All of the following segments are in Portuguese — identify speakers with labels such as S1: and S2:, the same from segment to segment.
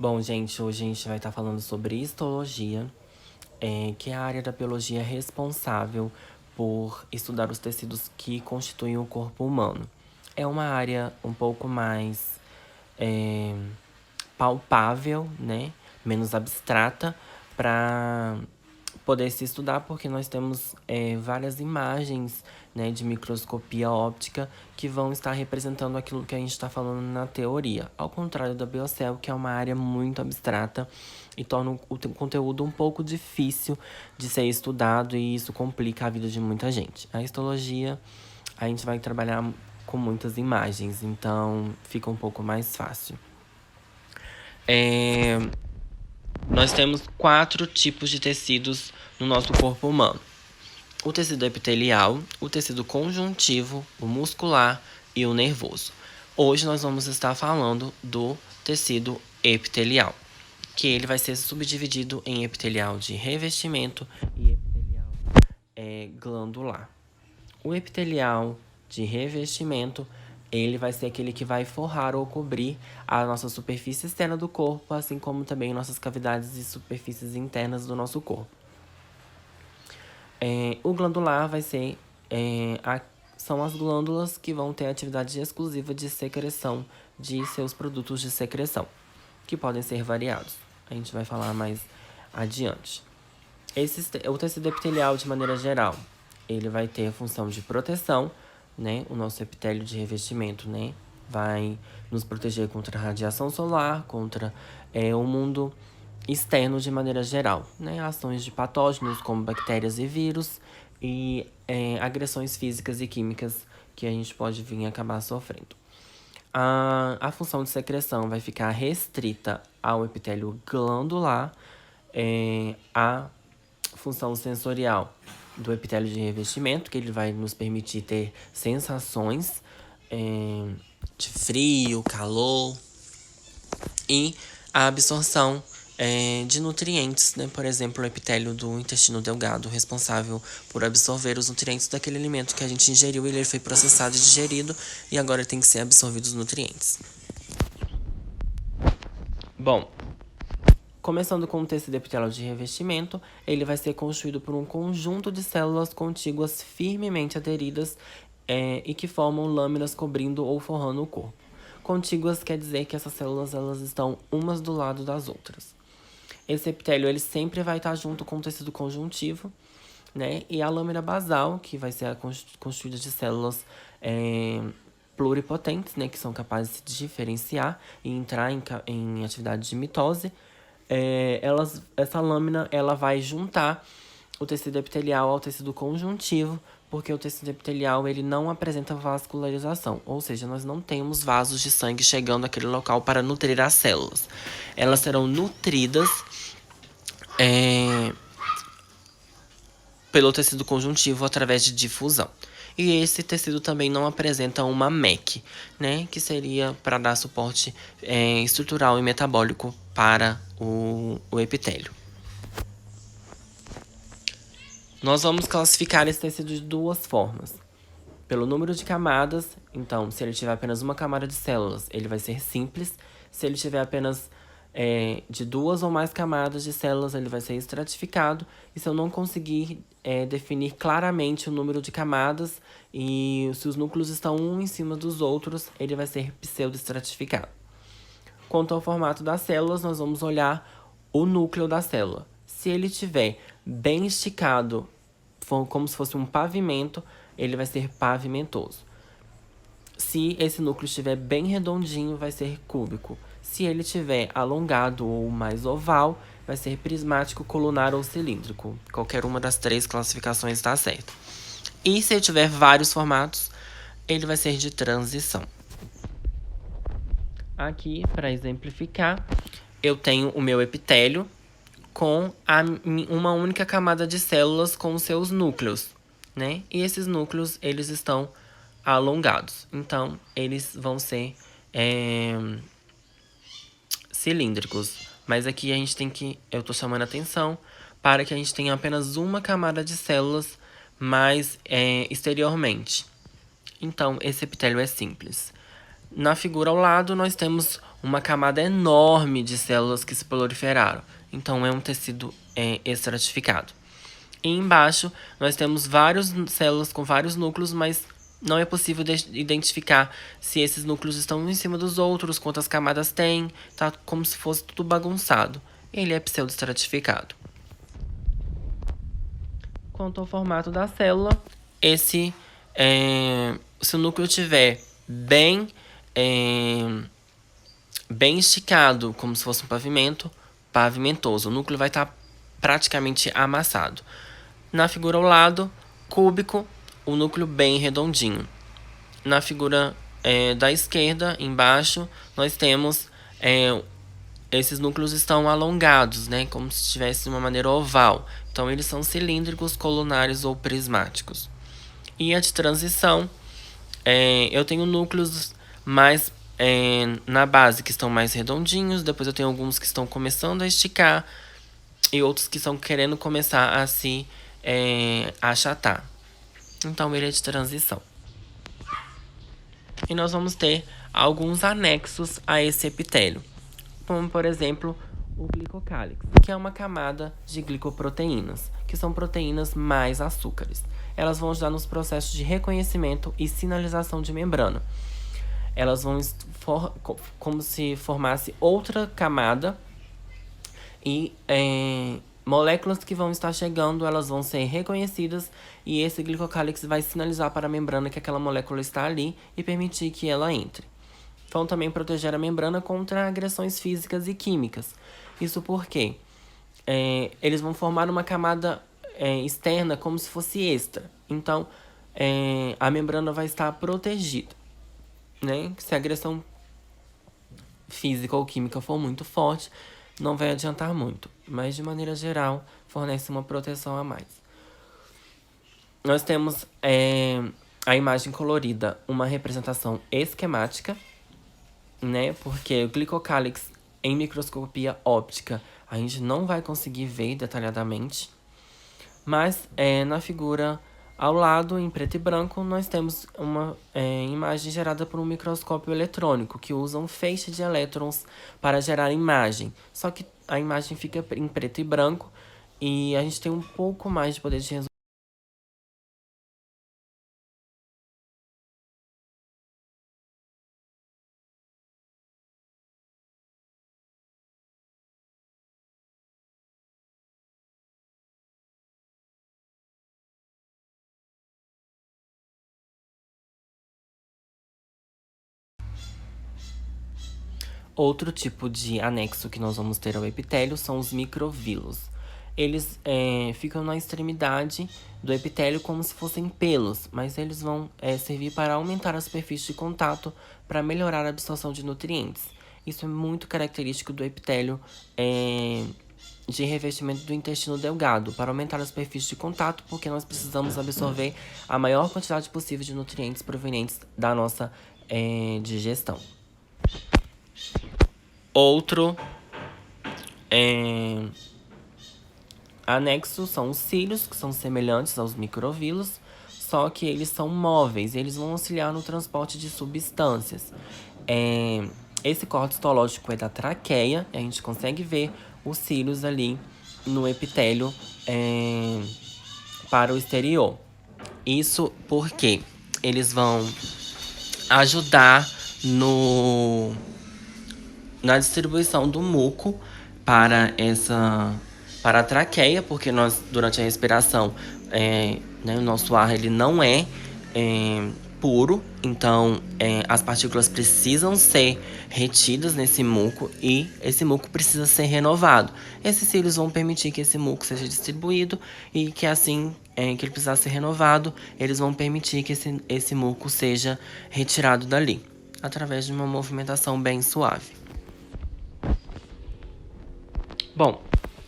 S1: Bom, gente, hoje a gente vai estar falando sobre histologia, que é a área da biologia responsável por estudar os tecidos que constituem o corpo humano. É uma área um pouco mais é, palpável, né? Menos abstrata, para poder se estudar, porque nós temos várias imagens, né, de microscopia óptica que vão estar representando aquilo que a gente está falando na teoria. Ao contrário da Biocel, que é uma área muito abstrata e torna o conteúdo um pouco difícil de ser estudado, e isso complica a vida de muita gente. A histologia, a gente vai trabalhar com muitas imagens, então fica um pouco mais fácil. Nós temos 4 tipos de tecidos no nosso corpo humano: o tecido epitelial, o tecido conjuntivo, o muscular e o nervoso. Hoje nós vamos estar falando do tecido epitelial, que ele vai ser subdividido em epitelial de revestimento e epitelial glandular. O epitelial de revestimento, ele vai ser aquele que vai forrar ou cobrir a nossa superfície externa do corpo, assim como também nossas cavidades e superfícies internas do nosso corpo. O glandular vai ser são as glândulas que vão ter atividade exclusiva de secreção de seus produtos de secreção, que podem ser variados. A gente vai falar mais adiante. O tecido epitelial, de maneira geral, ele vai ter a função de proteção, né? O nosso epitélio de revestimento, né, vai nos proteger contra a radiação solar, contra o mundo externo de maneira geral, né? Ações de patógenos como bactérias e vírus e agressões físicas e químicas que a gente pode vir a acabar sofrendo. A função de secreção vai ficar restrita ao epitélio glandular, a função sensorial do epitélio de revestimento, que ele vai nos permitir ter sensações de frio, calor, e a absorção de nutrientes, né? Por exemplo, o epitélio do intestino delgado, responsável por absorver os nutrientes daquele alimento que a gente ingeriu. Ele foi processado e digerido, e agora tem que ser absorvido os nutrientes. Bom, começando com o tecido epitelial de revestimento, ele vai ser constituído por um conjunto de células contíguas firmemente aderidas e que formam lâminas cobrindo ou forrando o corpo. Contíguas quer dizer que essas células elas estão umas do lado das outras. Esse epitélio ele sempre vai estar junto com o tecido conjuntivo, né? E a lâmina basal, que vai ser constituída de células pluripotentes, né? Que são capazes de se diferenciar e entrar em atividade de mitose. Essa lâmina ela vai juntar o tecido epitelial ao tecido conjuntivo, porque o tecido epitelial ele não apresenta vascularização, ou seja, nós não temos vasos de sangue chegando àquele local para nutrir as células. Elas serão nutridas pelo tecido conjuntivo através de difusão. E esse tecido também não apresenta uma MEC, né, que seria para dar suporte estrutural e metabólico para o epitélio. Nós vamos classificar esse tecido de duas formas. Pelo número de camadas, então, se ele tiver apenas uma camada de células, ele vai ser simples. Se ele tiver apenas de duas ou mais camadas de células, ele vai ser estratificado. E se eu não conseguir definir claramente o número de camadas e se os núcleos estão um em cima dos outros, ele vai ser pseudoestratificado. Quanto ao formato das células, nós vamos olhar o núcleo da célula. Se ele estiver bem esticado, como se fosse um pavimento, ele vai ser pavimentoso. Se esse núcleo estiver bem redondinho, vai ser cúbico. Se ele estiver alongado ou mais oval, vai ser prismático, colunar ou cilíndrico. Qualquer uma das 3 classificações está certa. E se ele tiver vários formatos, ele vai ser de transição. Aqui, para exemplificar, eu tenho o meu epitélio com uma única camada de células com os seus núcleos, né? E esses núcleos, eles estão alongados. Então, eles vão ser cilíndricos. Mas aqui eu tô chamando a atenção para que a gente tenha apenas uma camada de células mais exteriormente. Então, esse epitélio é simples. Na figura ao lado, nós temos uma camada enorme de células que se proliferaram. Então, é um tecido estratificado. E embaixo, nós temos várias células com vários núcleos, mas não é possível identificar se esses núcleos estão um em cima dos outros, quantas camadas tem, tá como se fosse tudo bagunçado. Ele é pseudoestratificado. Quanto ao formato da célula, se o núcleo estiver bem esticado, como se fosse um pavimento, pavimentoso, o núcleo vai estar praticamente amassado. Na figura ao lado, cúbico, o núcleo bem redondinho. Na figura da esquerda, embaixo, nós temos esses núcleos estão alongados, né, como se estivesse de uma maneira oval. Então, eles são cilíndricos, colunares ou prismáticos. E a de transição, eu tenho núcleos mais na base que estão mais redondinhos, depois eu tenho alguns que estão começando a esticar e outros que estão querendo começar a se achatar. Então, ele é de transição. E nós vamos ter alguns anexos a esse epitélio, como, por exemplo, o glicocálix, que é uma camada de glicoproteínas, que são proteínas mais açúcares. Elas vão ajudar nos processos de reconhecimento e sinalização de membrana. Elas vão como se formasse outra camada e moléculas que vão estar chegando, elas vão ser reconhecidas e esse glicocálix vai sinalizar para a membrana que aquela molécula está ali e permitir que ela entre. Vão também proteger a membrana contra agressões físicas e químicas. Isso porque eles vão formar uma camada externa como se fosse extra. Então, a membrana vai estar protegida, né? Se a agressão física ou química for muito forte, não vai adiantar muito, mas de maneira geral fornece uma proteção a mais. Nós temos a imagem colorida, uma representação esquemática, né? Porque o glicocálix em microscopia óptica a gente não vai conseguir ver detalhadamente, mas na figura ao lado, em preto e branco, nós temos uma imagem gerada por um microscópio eletrônico, que usa um feixe de elétrons para gerar imagem. Só que a imagem fica em preto e branco e a gente tem um pouco mais de poder de resolução. Outro tipo de anexo que nós vamos ter ao epitélio são os microvilos. Eles ficam na extremidade do epitélio como se fossem pelos, mas eles vão servir para aumentar a superfície de contato para melhorar a absorção de nutrientes. Isso é muito característico do epitélio de revestimento do intestino delgado, para aumentar a superfície de contato, porque nós precisamos absorver a maior quantidade possível de nutrientes provenientes da nossa digestão. Outro anexo são os cílios, que são semelhantes aos microvilos, só que eles são móveis, eles vão auxiliar no transporte de substâncias. Esse corte histológico é da traqueia, a gente consegue ver os cílios ali no epitélio para o exterior. Isso porque eles vão ajudar na distribuição do muco para a traqueia, porque nós, durante a respiração, né, o nosso ar ele não é puro, então as partículas precisam ser retidas nesse muco e esse muco precisa ser renovado. Esses cílios vão permitir que esse muco seja distribuído e que assim que ele precisar ser renovado, eles vão permitir que esse muco seja retirado dali, através de uma movimentação bem suave. Bom,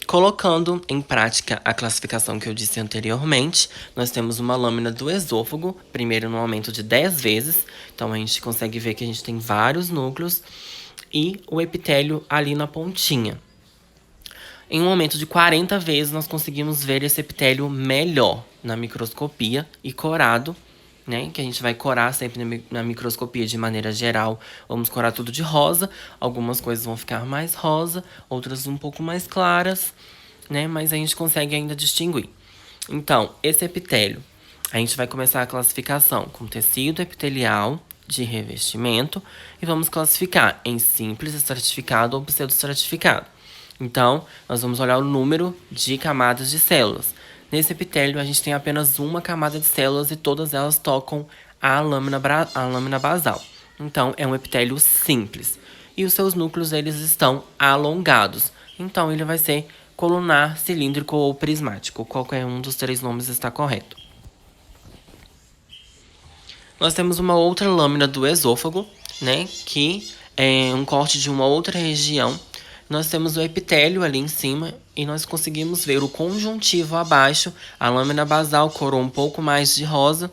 S1: colocando em prática a classificação que eu disse anteriormente, nós temos uma lâmina do esôfago, primeiro no aumento de 10 vezes, então a gente consegue ver que a gente tem vários núcleos, e o epitélio ali na pontinha. Em um aumento de 40 vezes, nós conseguimos ver esse epitélio melhor na microscopia e corado, né? Que a gente vai corar sempre na microscopia de maneira geral. Vamos corar tudo de rosa. Algumas coisas vão ficar mais rosa, outras um pouco mais claras, né? Mas a gente consegue ainda distinguir. Então, esse epitélio, a gente vai começar a classificação com tecido epitelial de revestimento e vamos classificar em simples, estratificado ou pseudoestratificado. Então, nós vamos olhar o número de camadas de células. Nesse epitélio, a gente tem apenas uma camada de células e todas elas tocam a lâmina basal. Então, é um epitélio simples. E os seus núcleos, eles estão alongados. Então, ele vai ser colunar, cilíndrico ou prismático. Qualquer um dos três nomes está correto. Nós temos uma outra lâmina do esôfago, né? Que é um corte de uma outra região. Nós temos o epitélio ali em cima e nós conseguimos ver o conjuntivo abaixo. A lâmina basal corou um pouco mais de rosa.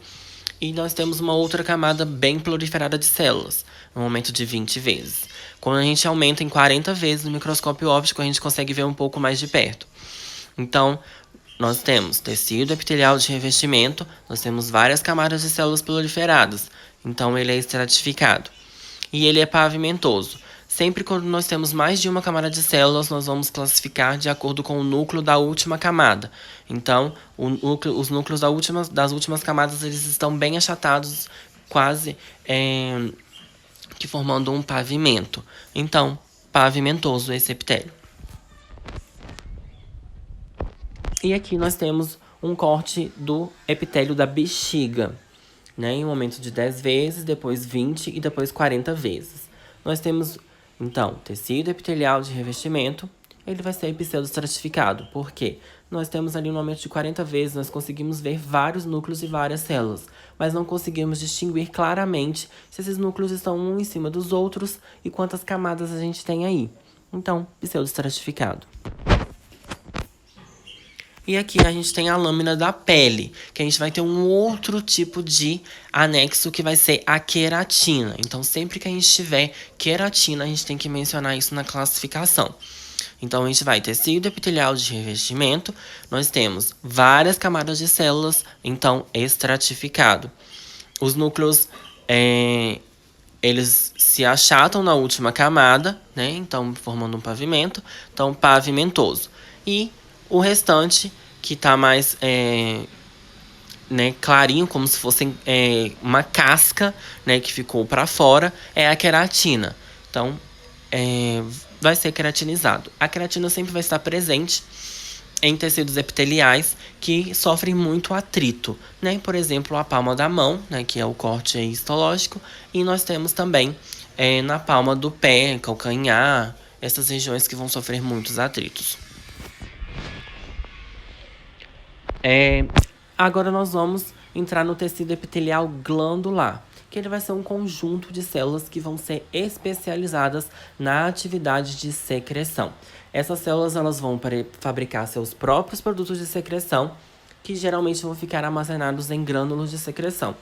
S1: E nós temos uma outra camada bem proliferada de células, no aumento de 20 vezes. Quando a gente aumenta em 40 vezes no microscópio óptico, a gente consegue ver um pouco mais de perto. Então, nós temos tecido epitelial de revestimento, nós temos várias camadas de células proliferadas. Então, ele é estratificado. E ele é pavimentoso. Sempre quando nós temos mais de uma camada de células, nós vamos classificar de acordo com o núcleo da última camada. Então, os núcleos das últimas camadas eles estão bem achatados, quase que formando um pavimento. Então, pavimentoso esse epitélio. E aqui nós temos um corte do epitélio da bexiga, né? Em um aumento de 10 vezes, depois 20 e depois 40 vezes. Nós temos, então, tecido epitelial de revestimento, ele vai ser pseudoestratificado. Por quê? Nós temos ali um aumento de 40 vezes, nós conseguimos ver vários núcleos e várias células, mas não conseguimos distinguir claramente se esses núcleos estão um em cima dos outros e quantas camadas a gente tem aí. Então, pseudoestratificado. E aqui a gente tem a lâmina da pele, que a gente vai ter um outro tipo de anexo que vai ser a queratina. Então, sempre que a gente tiver queratina, a gente tem que mencionar isso na classificação. Então, a gente vai tecido epitelial de revestimento, nós temos várias camadas de células, então estratificado. Os núcleos, eles se achatam na última camada, né? Então, formando um pavimento, então pavimentoso. E o restante, que tá mais né, clarinho, como se fosse uma casca, né, que ficou para fora, é a queratina. Então, vai ser queratinizado. A queratina sempre vai estar presente em tecidos epiteliais que sofrem muito atrito, né? Por exemplo, a palma da mão, né, que é o corte histológico, e nós temos também na palma do pé, calcanhar, essas regiões que vão sofrer muitos atritos. Agora nós vamos entrar no tecido epitelial glandular, que ele vai ser um conjunto de células que vão ser especializadas na atividade de secreção. Essas células elas vão fabricar seus próprios produtos de secreção, que geralmente vão ficar armazenados em grânulos de secreção.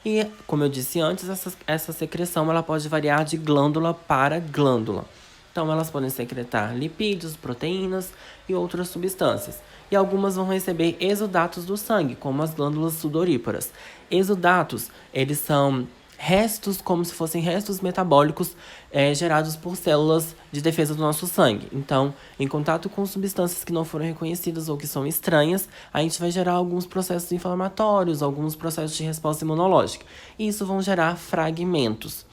S1: E, como eu disse antes, essa secreção ela pode variar de glândula para glândula. Então, elas podem secretar lipídios, proteínas e outras substâncias. E algumas vão receber exudatos do sangue, como as glândulas sudoríparas. Exudatos, eles são restos, como se fossem restos metabólicos gerados por células de defesa do nosso sangue. Então, em contato com substâncias que não foram reconhecidas ou que são estranhas, a gente vai gerar alguns processos inflamatórios, alguns processos de resposta imunológica. E isso vão gerar fragmentos.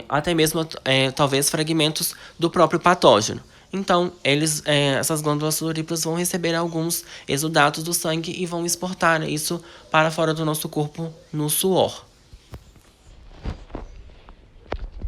S1: Até mesmo, talvez, fragmentos do próprio patógeno. Então, essas glândulas sudoríparas vão receber alguns exudatos do sangue e vão exportar isso para fora do nosso corpo no suor.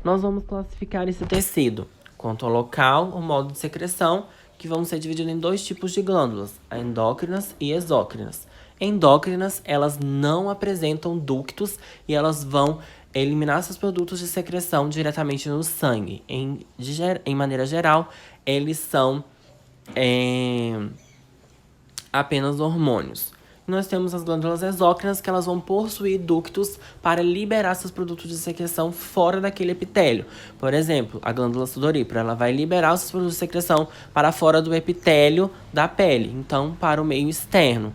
S1: Nós vamos classificar esse tecido quanto ao local, o modo de secreção, que vão ser divididos em dois tipos de glândulas, endócrinas e exócrinas. Endócrinas, elas não apresentam ductos e elas vão eliminar seus produtos de secreção diretamente no sangue. Em maneira geral, eles são apenas hormônios. Nós temos as glândulas exócrinas, que elas vão possuir ductos para liberar seus produtos de secreção fora daquele epitélio. Por exemplo, a glândula sudorípara, ela vai liberar os seus produtos de secreção para fora do epitélio da pele, então para o meio externo.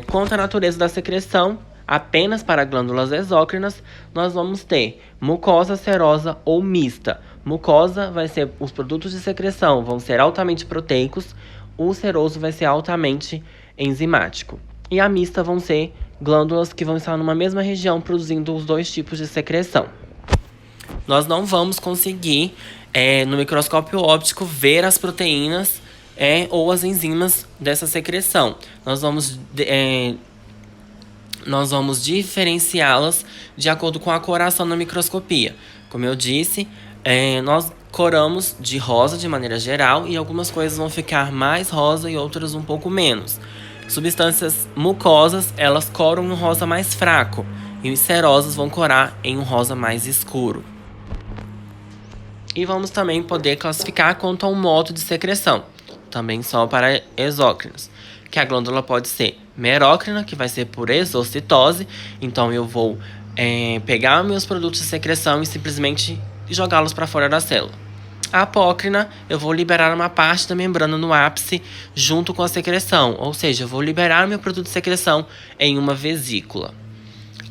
S1: Quanto à natureza da secreção, apenas para glândulas exócrinas, nós vamos ter mucosa serosa ou mista. Mucosa vai ser os produtos de secreção, vão ser altamente proteicos, o seroso vai ser altamente enzimático. E a mista vão ser glândulas que vão estar numa mesma região produzindo os dois tipos de secreção. Nós não vamos conseguir, no microscópio óptico, ver as proteínas ou as enzimas dessa secreção. Nós vamos diferenciá-las de acordo com a coloração na microscopia. Como eu disse, nós coramos de rosa de maneira geral e algumas coisas vão ficar mais rosa e outras um pouco menos. Substâncias mucosas, elas coram em um rosa mais fraco e os serosos vão corar em um rosa mais escuro. E vamos também poder classificar quanto ao modo de secreção, também só para exócrinos, que a glândula pode ser merócrina, que vai ser por exocitose, então eu vou pegar meus produtos de secreção e simplesmente jogá-los para fora da célula. A apócrina, eu vou liberar uma parte da membrana no ápice junto com a secreção, ou seja, eu vou liberar meu produto de secreção em uma vesícula.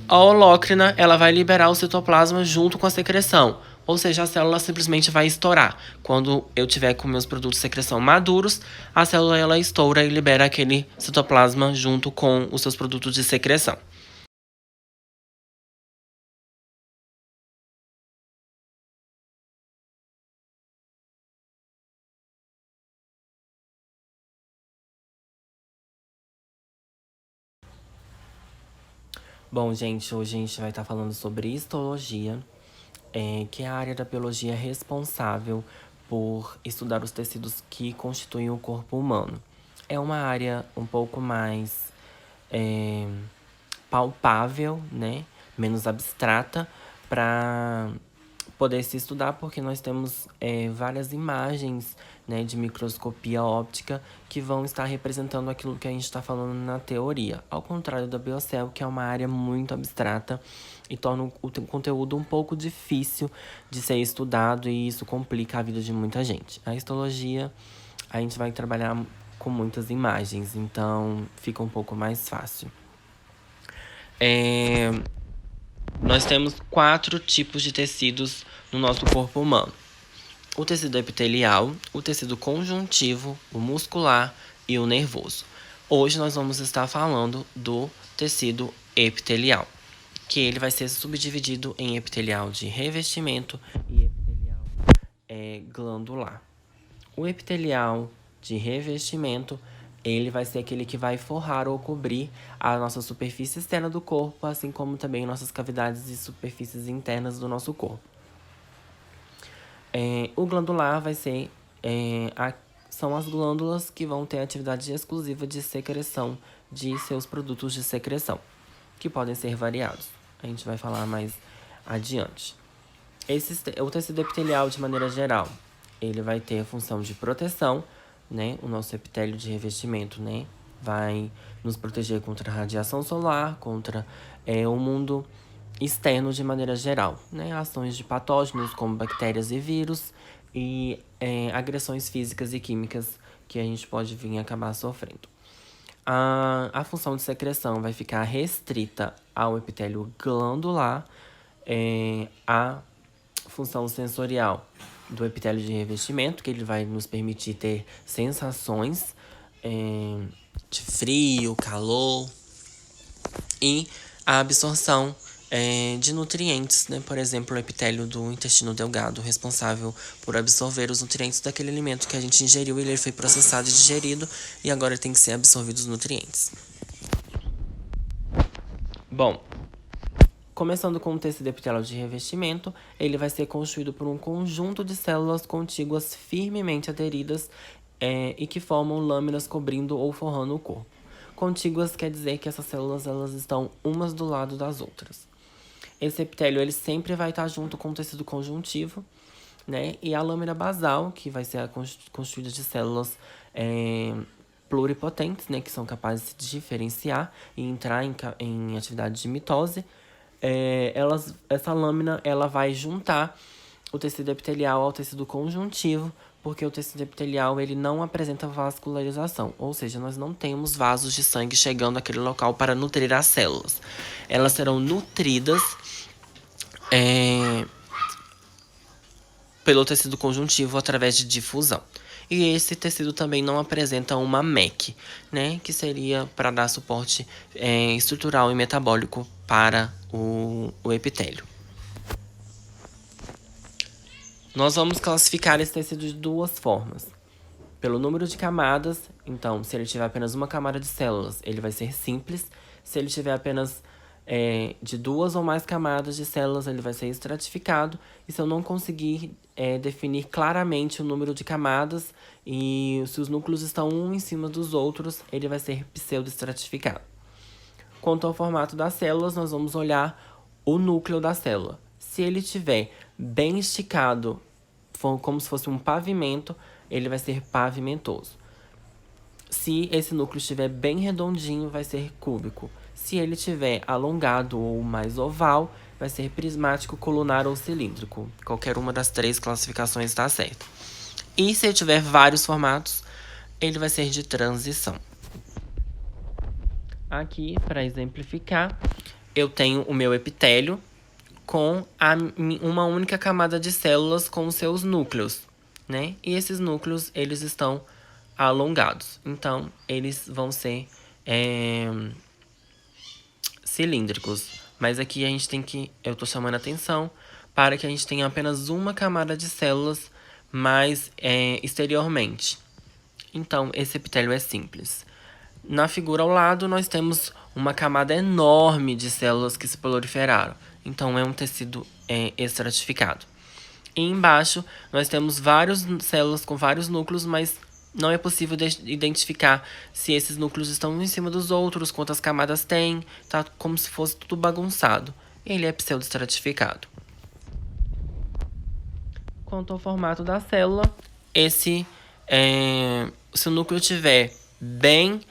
S1: A holócrina, ela vai liberar o citoplasma junto com a secreção, ou seja, a célula simplesmente vai estourar. Quando eu tiver com meus produtos de secreção maduros, a célula ela estoura e libera aquele citoplasma junto com os seus produtos de secreção. Bom, gente, hoje a gente vai estar falando sobre histologia, que é a área da biologia responsável por estudar os tecidos que constituem o corpo humano. É uma área um pouco mais palpável, né? Menos abstrata, para poder se estudar, porque nós temos várias imagens, né, de microscopia óptica que vão estar representando aquilo que a gente está falando na teoria. Ao contrário da biocel, que é uma área muito abstrata e torna o conteúdo um pouco difícil de ser estudado e isso complica a vida de muita gente. A histologia, a gente vai trabalhar com muitas imagens, então fica um pouco mais fácil. Nós temos 4 tipos de tecidos no nosso corpo humano: o tecido epitelial, o tecido conjuntivo, o muscular e o nervoso. Hoje nós vamos estar falando do tecido epitelial, que ele vai ser subdividido em epitelial de revestimento e epitelial glandular. O epitelial de revestimento, ele vai ser aquele que vai forrar ou cobrir a nossa superfície externa do corpo, assim como também nossas cavidades e superfícies internas do nosso corpo. O glandular vai ser são as glândulas que vão ter atividade exclusiva de secreção de seus produtos de secreção, que podem ser variados. A gente vai falar mais adiante. O tecido epitelial, de maneira geral, ele vai ter a função de proteção, né? O nosso epitélio de revestimento, né, vai nos proteger contra a radiação solar, contra o mundo externo de maneira geral, né? Ações de patógenos como bactérias e vírus e agressões físicas e químicas que a gente pode vir a acabar sofrendo. A função de secreção vai ficar restrita ao epitélio glandular, a função sensorial do epitélio de revestimento, que ele vai nos permitir ter sensações de frio, calor, e a absorção de nutrientes, né? Por exemplo, o epitélio do intestino delgado, responsável por absorver os nutrientes daquele alimento que a gente ingeriu, ele foi processado e digerido, e agora tem que ser absorvido os nutrientes. Bom, começando com o tecido epitelial de revestimento, ele vai ser constituído por um conjunto de células contíguas firmemente aderidas e que formam lâminas cobrindo ou forrando o corpo. Contíguas quer dizer que essas células elas estão umas do lado das outras. Esse epitélio ele sempre vai estar junto com o tecido conjuntivo, né? E a lâmina basal, que vai ser constituída de células pluripotentes, né? Que são capazes de se diferenciar e entrar em atividade de mitose. Essa lâmina ela vai juntar o tecido epitelial ao tecido conjuntivo, porque o tecido epitelial ele não apresenta vascularização, ou seja, nós não temos vasos de sangue chegando àquele local para nutrir as células. Elas serão nutridas pelo tecido conjuntivo através de difusão. E esse tecido também não apresenta uma MEC, né, que seria para dar suporte estrutural e metabólico para o epitélio. Nós vamos classificar esse tecido de duas formas. Pelo número de camadas, então, se ele tiver apenas uma camada de células, ele vai ser simples. Se ele tiver apenas de duas ou mais camadas de células, ele vai ser estratificado. E se eu não conseguir definir claramente o número de camadas e se os núcleos estão um em cima dos outros, ele vai ser pseudoestratificado. Quanto ao formato das células, nós vamos olhar o núcleo da célula. Se ele estiver bem esticado, como se fosse um pavimento, ele vai ser pavimentoso. Se esse núcleo estiver bem redondinho, vai ser cúbico. Se ele estiver alongado ou mais oval, vai ser prismático, colunar ou cilíndrico. Qualquer uma das três classificações está certa. E se ele tiver vários formatos, ele vai ser de transição. Aqui, para exemplificar, eu tenho o meu epitélio com uma única camada de células com os seus núcleos, né? E esses núcleos, eles estão alongados. Então, eles vão ser cilíndricos. Mas aqui a gente tem que... Eu tô chamando a atenção para que a gente tenha apenas uma camada de células mais exteriormente. Então, esse epitélio é simples. Na figura ao lado, nós temos uma camada enorme de células que se proliferaram. Então, é um tecido estratificado. E embaixo, nós temos várias células com vários núcleos, mas não é possível identificar se esses núcleos estão um em cima dos outros, quantas camadas tem, tá como se fosse tudo bagunçado. Ele é pseudoestratificado. Quanto ao formato da célula, se o núcleo estiver bem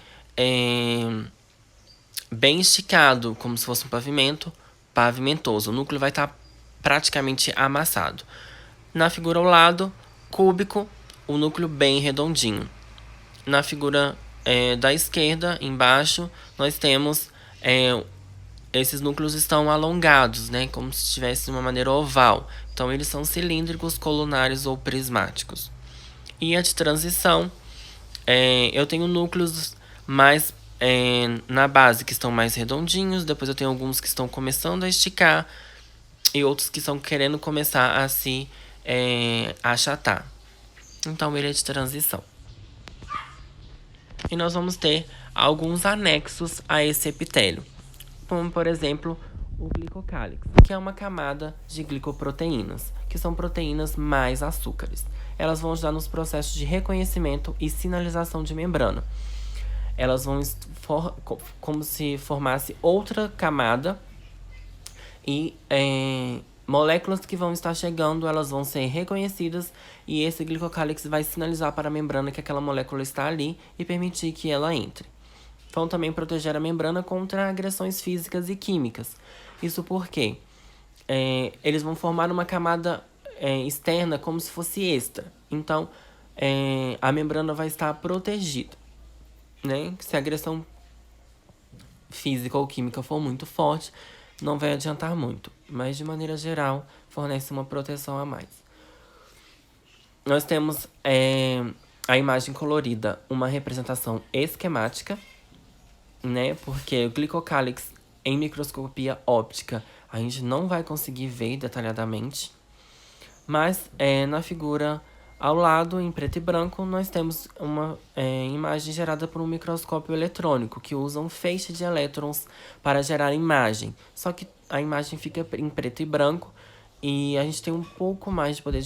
S1: esticado, como se fosse um pavimento, pavimentoso. O núcleo vai estar praticamente amassado. Na figura ao lado, cúbico, o núcleo bem redondinho. Na figura da esquerda, embaixo, nós temos esses núcleos estão alongados, né, como se estivesse de uma maneira oval. Então, eles são cilíndricos, colunares ou prismáticos. E a de transição, eu tenho núcleos mais na base que estão mais redondinhos, depois eu tenho alguns que estão começando a esticar e outros que estão querendo começar a se achatar. Então, ele é de transição. E nós vamos ter alguns anexos a esse epitélio, como, por exemplo, o glicocálix, que é uma camada de glicoproteínas, que são proteínas mais açúcares. Elas vão ajudar nos processos de reconhecimento e sinalização de membrana. Elas vão como se formasse outra camada e moléculas que vão estar chegando, elas vão ser reconhecidas e esse glicocálix vai sinalizar para a membrana que aquela molécula está ali e permitir que ela entre. Vão também proteger a membrana contra agressões físicas e químicas. Isso porque eles vão formar uma camada externa como se fosse extra. Então, a membrana vai estar protegida, né? Se a agressão física ou química for muito forte, não vai adiantar muito. Mas, de maneira geral, fornece uma proteção a mais. Nós temos a imagem colorida, uma representação esquemática, né? Porque o glicocálix em microscopia óptica a gente não vai conseguir ver detalhadamente. Mas na figura ao lado, em preto e branco, nós temos uma imagem gerada por um microscópio eletrônico, que usa um feixe de elétrons para gerar imagem. Só que a imagem fica em preto e branco e a gente tem um pouco mais de poder de